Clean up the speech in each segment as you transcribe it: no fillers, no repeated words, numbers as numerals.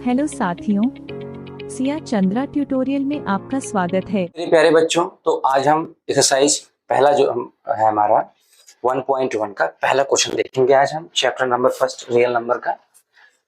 Hello साथियों, Siya Chandra tutorial में आपका स्वागत है। मेरे प्यारे बच्चों, तो आज हम एक्सरसाइज पहला जो है हमारा 1.1 का पहला क्वेश्चन देखेंगे। आज हम chapter number first real number का।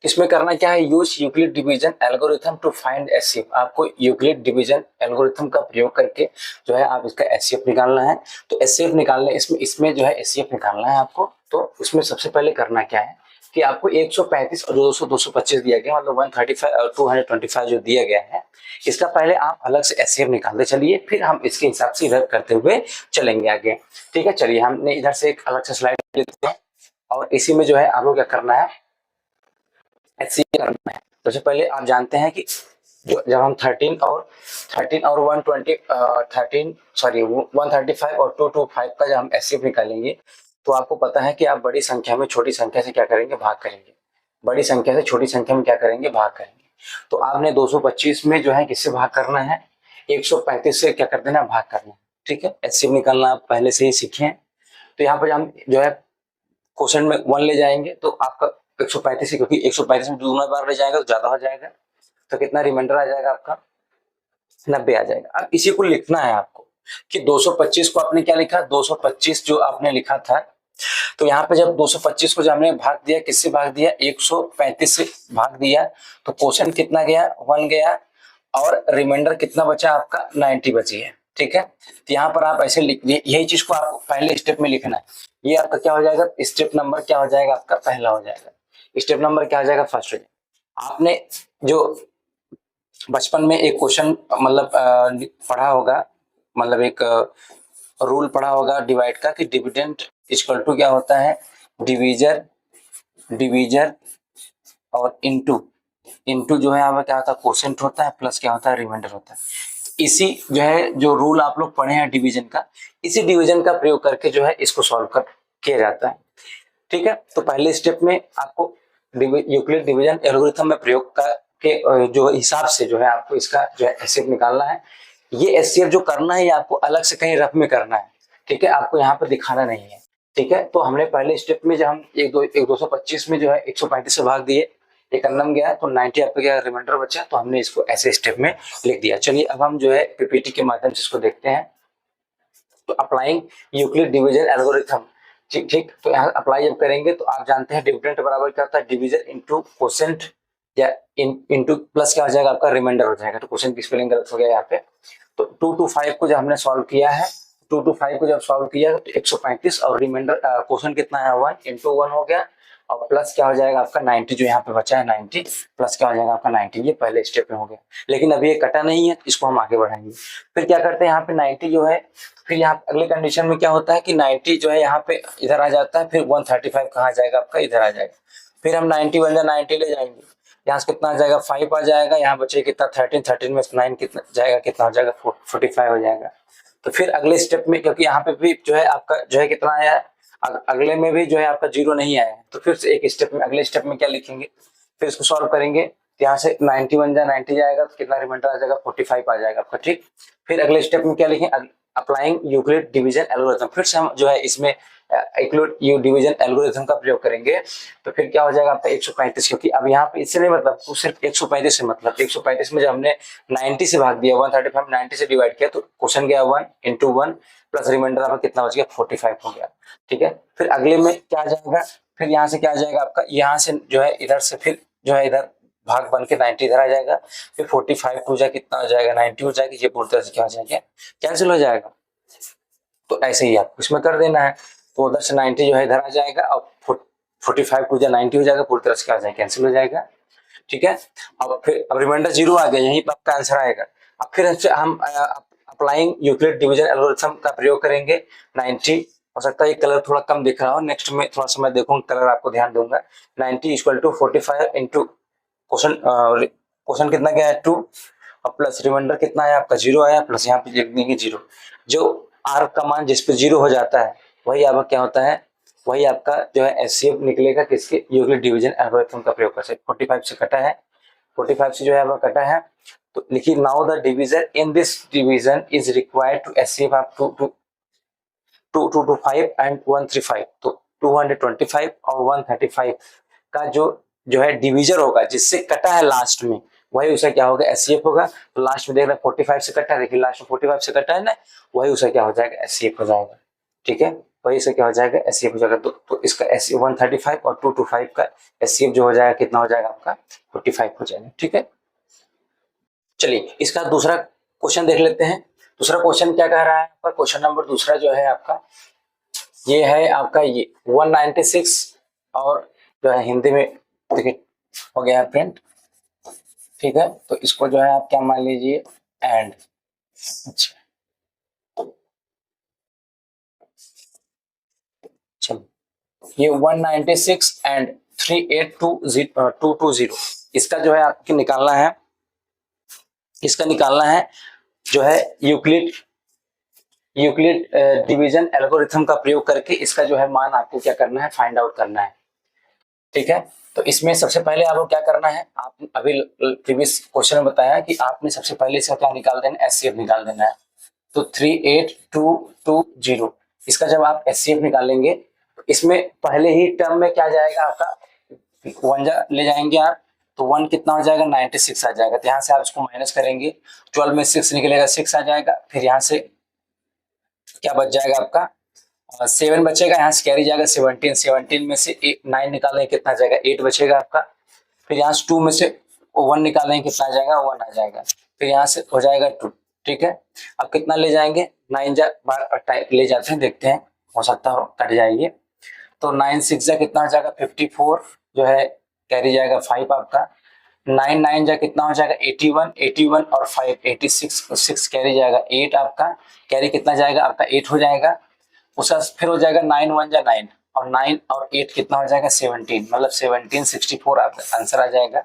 इसमें करना क्या है, use Euclid division algorithm to find HCF. आपको यूक्लिड डिवीजन एल्गोरिथम का प्रयोग करके जो है आप इसका एचसीएफ निकालना है। तो एचसीएफ निकालने इसमें जो है एचसीएफ निकालना है आपको। तो इसमें सबसे पहले करना क्या है कि आपको 135 और 200 225 दिया गया, मतलब 135 और 225 जो दिया गया है, इसका पहले आप अलग से एचसीएफ निकालते चलिए, फिर हम इसके हिसाब से इधर करते हुए चलेंगे आगे। ठीक है, चलिए हमने इधर से एक अलग से स्लाइड लेते हैं और इसी में जो है आपको क्या करना है, एचसीएफ करना है। सबसे पहले आप जानते हैं कि जब हम 13 और 135 और 225 का जब हम एचसीएफ निकालेंगे तो आपको पता है कि आप बड़ी संख्या में छोटी संख्या से क्या करेंगे, भाग करेंगे। बड़ी संख्या से छोटी संख्या में क्या करेंगे, भाग करेंगे। तो आपने 225 में जो है किससे भाग करना है, 135 से क्या कर देना, भाग करना है। ठीक है, एचसीएफ निकालना आप पहले से ही सीखे हैं। तो यहाँ पर हम जो है क्वेश्चन में 1 ले जाएंगे तो आपका 135 क्योंकि 135 में दूसरा बार ले जाएगा तो ज्यादा हो जाएगा, तो कितना रिमाइंडर आ जाएगा आपका, 90 आ जाएगा। अब इसी को लिखना है आपको कि 225 को आपने क्या लिखा, 225 जो आपने लिखा था, तो यहाँ पे जब 225 को जब हमने भाग दिया, किससे भाग दिया, 135 से भाग दिया, तो क्वेश्चन कितना गया, 1 गया, और रिमाइंडर कितना बचा आपका, 90 बची है। ठीक है, तो यहाँ पर आप ऐसे लिख, यही चीज को आपको पहले स्टेप में लिखना है। ये आपका क्या हो जाएगा, स्टेप नंबर क्या हो जाएगा, आपका पहला हो जाएगा। स्टेप नंबर क्या हो जाएगा, फर्स्ट हो जाएगा। आपने जो बचपन में एक क्वेश्चन मतलब पढ़ा होगा, मतलब एक रूल पढ़ा होगा डिवाइड का, कि डिविडेंड इक्वल टू क्या होता है, डिवीजर और इनटू जो है हमें क्या होता है, क्वोशिएंट होता है, प्लस क्या होता है, रिमाइंडर होता है। इसी जो है जो रूल आप लोग पढ़े हैं डिवीजन का, इसी डिवीजन का प्रयोग करके जो है इसको सॉल्व कर किया जाता है। ठीक है, तो पहले स्टेप में आपको यूक्लिड डिवीजन एल्गोरिथम में प्रयोग का के जो हिसाब से जो है आपको इसका जो है एचसीएफ निकालना है। ये एचसीएफ जो करना है ये आपको अलग से कहीं रफ में करना है। ठीक है, आपको यहाँ पर दिखाना नहीं है। ठीक है, तो हमने पहले स्टेप में जब हम 225 में जो है 135 से भाग दिए, एक अन्नम गया तो 90 आपका क्या रिमाइंडर बचा, तो हमने इसको ऐसे स्टेप में लिख दिया। चलिए अब हम जो है पीपीटी के माध्यम से इसको देखते हैं। तो अप्लाइंग यूक्लिड डिवीजन एल्गोरिथम, ठीक, तो यहाँ अप्लाई जब करेंगे तो आप जानते हैं डिविडेंड बराबर क्या होता है, डिवीजन इनटू क्वोशिएंट या इनटू प्लस क्या हो जाएगा, आपका रिमाइंडर हो जाएगा। तो क्वेश्चन की स्पेलिंग गलत हो गया यहाँ पे। तो 2 to 5 को जब हमने सॉल्व किया है, 2 to 5 को जब सॉल्व किया तो 135 और रिमाइंडर क्वेश्चन कितना है, 1 इंटू 1 हो गया, और प्लस क्या हो जाएगा आपका 90, जो यहाँ पे बचा है 90, प्लस क्या हो जाएगा आपका 90। ये पहले स्टेप में हो गया, लेकिन अभी ये कटा नहीं है, इसको हम आगे बढ़ाएंगे। फिर क्या करते हैं, यहाँ पे 90 जो है, फिर यहाँ अगले कंडीशन में क्या होता है कि 90 जो है यहाँ पे इधर आ जाता है, फिर 135 कहाँ जाएगा आपका, इधर आ जाएगा। फिर हम 90 बन 90 ले जाएंगे, यहाँ से कितना आ जाएगा, 5 आ जाएगा, यहाँ बचे कितना 13 में 9 कितना जाएगा, कितना हो जाएगा, 45 हो जाएगा। तो फिर अगले स्टेप में, क्योंकि यहाँ पे भी जो है आपका जो है कितना आया है, अगले में भी जो है आपका 0 नहीं आया है, तो फिर से एक स्टेप में, अगले स्टेप में क्या लिखेंगे, फिर इसको सॉल्व करेंगे, यहाँ से 90 बन जाए 90 जाएगा, तो कितना रिमाइंडर आ जाएगा, 45 आ जाएगा आपका। ठीक, फिर अगले स्टेप में क्या लिखें, अप्लाइंग यूक्लिड डिवीजन एल्गोरिथम, फिर से हम जो है इसमें यूक्लिड डिवीजन एल्गोरिथम का प्रयोग करेंगे। तो फिर क्या हो जाएगा आपका 135, क्योंकि अब यहाँ पे इससे नहीं मतलब, तो सिर्फ 135 से मतलब, 135 में जब हमने 90 से भाग दिया, 135 90 से डिवाइड किया, तो क्वेश्चन गया 1 इंटू 1 प्लस रिमाइंडर आपका कितना बच गया, 45 हो गया। ठीक है, फिर अगले में क्या आ जाएगा, फिर यहाँ से क्या आ जाएगा आपका, यहाँ से जो है इधर से फिर जो है इधर भाग बन के 90 इधर आ जाएगा, फिर 45 हो जाए कितना हो जाएगा, 90 हो जाएगा, ये पूरी तरह से क्या हो जाएगा, कैंसिल हो जाएगा। तो ऐसे ही आपको इसमें कर देना है, तो उधर से 90 जो है इधर आ जाएगा, और 45 टू जा 90 हो जाएगा, पूरी तरह से क्या हो जाएगा, कैंसिल हो जाएगा। ठीक है, अब फिर अब रिमाइंडर 0 आ गया, यहीं पर आपका आंसर आएगा। अब फिर हम अप्लाइंग यूक्लिड डिवीजन एल्गोरिथम का प्रयोग करेंगे। 90 हो सकता है ये कलर थोड़ा कम दिख रहा हो, नेक्स्ट में थोड़ा सा मैं देखूंगा कलर आपको ध्यान दूंगा। 90 इक्वल टू 45 इंटू क्वेश्चन कितना गया है 2, और प्लस रिमाइंडर कितना आया आपका 0 आया, प्लस यहाँ पे लिख देंगे 0। जो आर का मान जिस पे 0 हो जाता है वही आपका क्या होता है, वही आपका जो है एचसीएफ निकलेगा, किसके, यूक्लिड डिवीजन एल्गोरिथम का प्रयोग करके। 45 से कटा है, 45 से जो है आपका कटा है, तो लिखिए now the division in this division is required to HCF up to 225 and 135। तो 225 और 135 का जो जो है डिविजर होगा, जिससे कटा है लास्ट में, वही उसे क्या होगा, एचसीएफ होगा। तो लास्ट में देख रहे 45 से कटा है, देखिए लास्ट में 45 से कटा है ना, वही उसे क्या हो जाएगा, एचसीएफ हो जाएगा। ठीक है, वही से क्या हो जाएगा, एचसीएफ हो जाएगा। तो इसका एस 135 और 225 का एचसीएफ जो हो जाएगा कितना हो जाएगा आपका, 45 हो जाएगा। ठीक है, चलिए इसका दूसरा क्वेश्चन देख लेते हैं। दूसरा क्वेश्चन क्या कह रहा है आपका, क्वेश्चन नंबर दूसरा जो है आपका, ये है आपका ये 196 और जो है हिंदी में देखिए हो गया प्रिंट। ठीक है, तो इसको जो है आप क्या मान लीजिए, एंड। अच्छा चलो, ये 196 एंड 3820220 इसका जो है आपको निकालना है, इसका निकालना है जो है यूक्लिड डिवीजन एल्गोरिथम का प्रयोग करके इसका जो है मान आपको क्या करना है, फाइंड आउट करना है। ठीक है, तो इसमें सबसे पहले आपको क्या करना है, आप अभी प्रीवियस क्वेश्चन में बताया कि आपने सबसे पहले इसका क्या निकाल देना है, एचसीएफ निकाल देना है। तो 38220 इसका जब आप एचसीएफ निकालेंगे तो इसमें पहले ही टर्म में क्या जाएगा आपका, वन ले जाएंगे आप, तो 1 कितना हो जाएगा, 96 आ जाएगा। तो यहाँ से आप इसको माइनस करेंगे, 12 में 6 निकलेगा, 6 आ जाएगा। फिर यहाँ से क्या बच जाएगा आपका, 7 बचेगा, यहाँ से कैरी जाएगा 17, 17 में से 9 निकालेंगे कितना जाएगा, 8 बचेगा आपका। फिर यहाँ से 2 में से 1 निकालेंगे कितना आ जाएगा, 1 आ जाएगा। फिर यहाँ से हो जाएगा 2। ठीक है, अब कितना ले जाएंगे, 9 बार ले जाते हैं, देखते हैं हो सकता हो कट जाएगी। तो 9 6 जा कितना हो जाएगा, 54 जो है कैरी जाएगा 5 आपका। 9 9 जा कितना हो जाएगा, 81, 81 और 5 86, 6 कैरी जाएगा 8 आपका, कैरी कितना जाएगा आपका 8 हो जाएगा। उसका फिर हो जाएगा 9 1 जा 9 और 9 और 8 कितना हो जाएगा, 17, मतलब 17 64 आंसर आ जाएगा।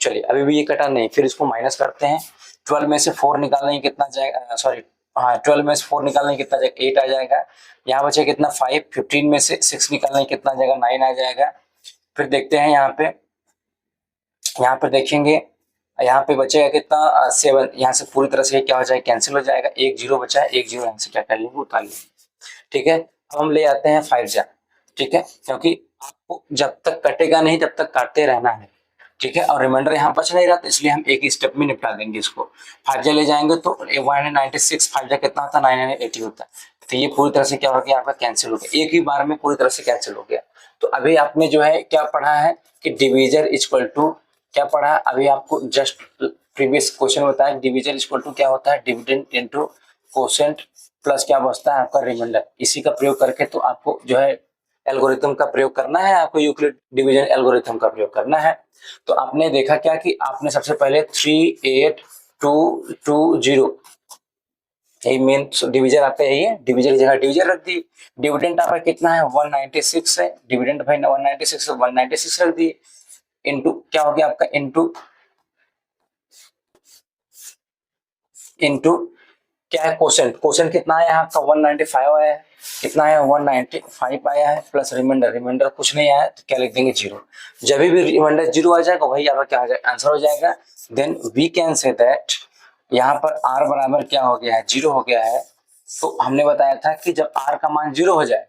चलिए अभी भी ये कटा नहीं, फिर इसको माइनस करते हैं। 12 में से 4 निकालने कितना जाएगा, सॉरी हाँ 12 में से 4 निकालने कितना जाएगा, 8 आ जाएगा। यहाँ बचे कितना 5, 15 में से 6 निकालने कितना जाएगा, 9 आ जाएगा। फिर देखते हैं यहाँ पे देखेंगे, यहाँ पे बचेगा कितना 7, यहाँ से पूरी तरह से क्या हो जाएगा, कैंसिल हो जाएगा। 1 0 बचा है, 1 0 यहाँ से क्या कर लेंगे, उतार लेंगे। ठीक है, अब हम ले आते हैं 5 जा। ठीक है, क्योंकि आपको जब तक कटेगा नहीं तब तक काटते रहना है। ठीक है, और रिमाइंडर यहाँ बच नहीं रहा, तो इसलिए हम एक ही स्टेप में निपटा देंगे इसको। 5 जा ले जाएंगे तो 196, 5 जा कितना होता है, 980 होता है। तो ये पूरी तरह से क्या हो गया आपका, कैंसिल हो गया, एक ही बार में पूरी तरह से कैंसिल हो गया। तो अभी आपने जो है क्या पढ़ा है कि डिविजर इक्वल टू क्या पढ़ा है, अभी आपको जस्ट प्रीवियस क्वेश्चन बताया, डिविजर इक्वल टू क्या होता है, डिविडेंड इनटू कोसेंट प्लस क्या बचता है आपका, रिमाइंडर। इसी का प्रयोग करके तो आपको जो है एल्गोरिथम का प्रयोग करना है, आपको यूक्लिड डिवीजन एल्गोरिथम का प्रयोग करना है। तो आपने देखा क्या कि आपने सबसे पहले 38220 यही मेन डिवीजर आपका यही है, डिवीजर की जगह डिवीजर रख दी। डिविडेंड आपका कितना है, 196 है, डिविडेंड भाई 196 से 196 रख दी, इनटू क्या हो गया आपका, इनटू क्या है, कोसेंट। कोसेंट कितना है आपका 195 आया है, कितना है 195 आया है, प्लस रिमाइंडर कुछ नहीं आया, तो क्या लिख देंगे 0। जब भी रिमाइंडर 0 आ जाएगा वही आपका क्या हो जाएगा, आंसर हो जाएगा। Then we can say that यहाँ पर r बराबर क्या हो गया है, 0 हो गया है। तो हमने बताया था कि जब r का मान 0 हो जाए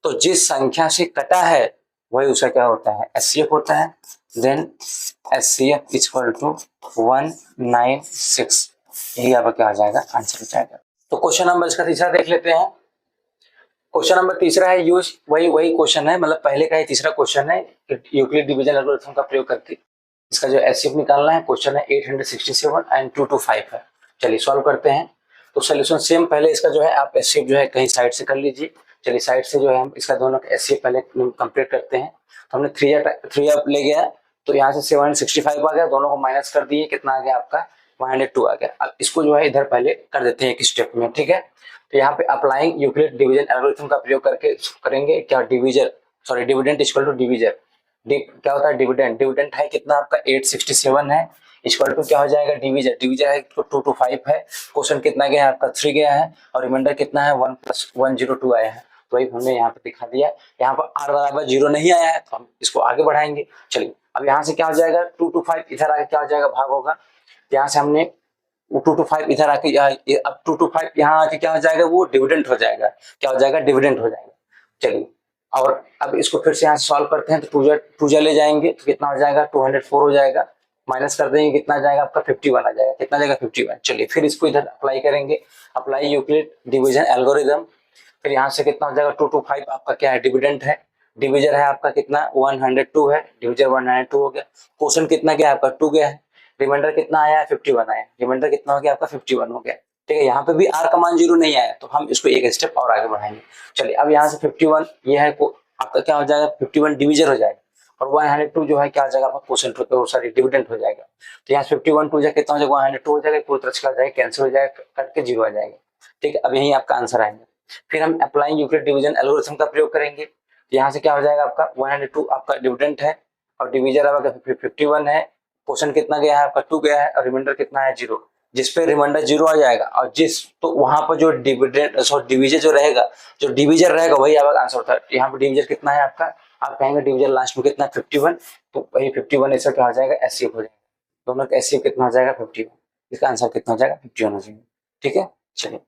तो जिस संख्या से कटा है वही उसका क्या होता है, एचसीएफ होता है। देन एचसीएफ इक्वल टू 196, यही आपका क्या हो जाएगा, आंसर हो जाएगा। तो क्वेश्चन नंबर इसका तीसरा देख लेते हैं। क्वेश्चन नंबर तीसरा है यूज, वही क्वेश्चन है, मतलब पहले का ही तीसरा क्वेश्चन है, यूक्लिड डिवीजन एल्गोरिथम का प्रयोग करके इसका जो एचसीएफ निकालना है। क्वेश्चन है 867 एंड 225 है। चलिए सॉल्व करते हैं। तो सोल्यूशन सेम, पहले इसका जो है आप एचसीएफ जो है कहीं साइड से कर लीजिए। चलिए साइड से जो है हम इसका दोनों का एचसीएफ पहले कंप्लीट करते हैं। तो हमने 3 अप ले गया, तो यहाँ से 765 आ गया, दोनों को माइनस कर दिए, कितना आ गया आपका 102 आ गया। अब इसको जो है इधर पहले कर देते हैं एक स्टेप में। ठीक है, तो यहाँ पे अप्लाइंग यूक्लिड डिवीजन एल्गोरिथम का प्रयोग करके करेंगे क्या, डिविडेंड इक्वल टू डिवीजर। क्या होता है डिविडेंड है कितना आपका 867 है, इक्वल टू क्या हो जाएगा, डिवीजर है तो 225 है। क्वेश्चन कितना गया है आपका 3 गया है, और रिमाइंडर कितना है 1 + 102 आया है। तो वही हमने यहाँ पे दिखा दिया। यहाँ पर r बराबर 0 नहीं आया है तो हम इसको आगे बढ़ाएंगे। चलिए अब यहाँ से क्या हो जाएगा, 225 इधर आके क्या हो जाएगा, भाग होगा। यहाँ से हमने 225 इधर आके, अब 225 यहाँ आके क्या हो जाएगा, वो डिविडेंड हो जाएगा, क्या हो जाएगा, डिविडेंड हो जाएगा। चलिए और अब इसको फिर से यहाँ से सॉल्व करते हैं तो टू जा ले जाएंगे तो कितना हो जाएगा 204 हो जाएगा, माइनस कर देंगे कितना जाएगा आपका 51 आ जाएगा, कितना जाएगा 51। चलिए फिर इसको इधर अप्लाई करेंगे, अप्लाई यूक्लिड डिवीजन एल्गोरिदम, फिर यहाँ से कितना हो जाएगा 225 आपका क्या है डिविडेंड है, डिविजर है आपका कितना 102 है, डिविजर 102 हो गया, क्वेश्चन कितना गया आपका 2 गया है, रिमाइंडर कितना आया है 51 आया, रिमाइंडर कितना हो गया आपका 51 हो गया। ठीक है, यहाँ पे भी आर का मान 0 नहीं आया तो हम इसको एक स्टेप और आगे बढ़ाएंगे। चलिए अब यहाँ से 51 ये है आपका क्या हो जाएगा 51 डिविजर हो जाएगा, और 102 जो है क्या हो जाएगा आपका क्वेश्चन तो सॉरी डिविडेंड हो जाएगा। तो यहाँ 51 टू जाए कितना हो जाएगा 102 हो जाएगा, पूरी तरह से जाएगा कैंसिल हो जाएगा, कट के 0 आ जाएगा। ठीक है, अब यही आपका आंसर आएगा। फिर हम अप्लाइंग यूक्लिड डिवीजन एल्गोरिथम का प्रयोग करेंगे, यहाँ से क्या हो जाएगा आपका 102 आपका डिविडेंड है और डिविजर आपका 51 है, क्वेश्चन कितना गया है आपका 2 गया है और रिमाइंडर कितना है 0, जिस पे रिमाइंडर 0 आ जाएगा और जिस तो वहां पर जो डिविडेंड डिविजर जो रहेगा, जो डिविजर रहेगा वही आपका आंसर होता है। यहाँ पे डिविजर कितना है आपका, आप कहेंगे डिविजर लास्ट में कितना 51, तो वही 51 ऐसा क्या हो जाएगा एचसीएफ हो जाएगा, दोनों का एचसीएफ कितना हो जाएगा 51, इसका आंसर कितना हो जाएगा 51 हो जाएगा। ठीक है, चलिए